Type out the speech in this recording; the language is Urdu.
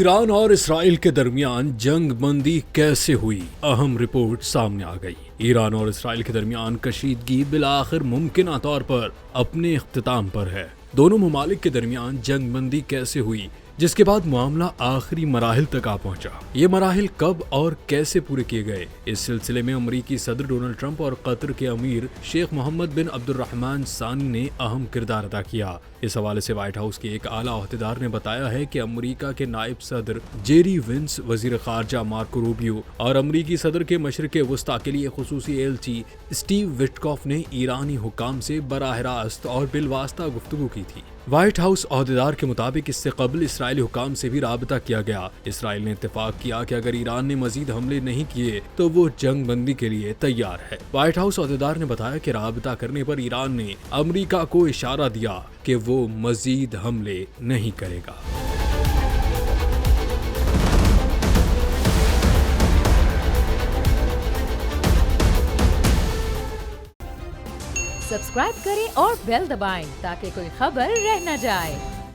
ایران اور اسرائیل کے درمیان جنگ بندی کیسے ہوئی؟ اہم رپورٹ سامنے آ گئی۔ ایران اور اسرائیل کے درمیان کشیدگی بالآخر ممکنہ طور پر اپنے اختتام پر ہے۔ دونوں ممالک کے درمیان جنگ بندی کیسے ہوئی، جس کے بعد معاملہ آخری مراحل تک آ پہنچا؟ یہ مراحل کب اور کیسے پورے کیے گئے؟ اس سلسلے میں امریکی صدر ڈونلڈ ٹرمپ اور قطر کے امیر شیخ محمد بن عبد الرحمن ثانی نے اہم کردار ادا کیا۔ اس حوالے سے وائٹ ہاؤس کے ایک اعلیٰ عہدیدار نے بتایا ہے کہ امریکہ کے نائب صدر جیری وینس، وزیر خارجہ مارکو روبیو اور امریکی صدر کے مشرق وسطیٰ کے لیے خصوصی ایلچی اسٹیو وٹکوف نے ایرانی حکام سے براہ راست اور بالواسطہ گفتگو کی تھی۔ وائٹ ہاؤس عہدیدار کے مطابق اس سے قبل اسرائیلی حکام سے بھی رابطہ کیا گیا۔ اسرائیل نے اتفاق کیا کہ اگر ایران نے مزید حملے نہیں کیے تو وہ جنگ بندی کے لیے تیار ہے۔ وائٹ ہاؤس عہدیدار نے بتایا کہ رابطہ کرنے پر ایران نے امریکہ کو اشارہ دیا کہ وہ مزید حملے نہیں کرے گا۔ سبسکرائب کریں اور بیل دبائیں تاکہ کوئی خبر رہ نہ جائے۔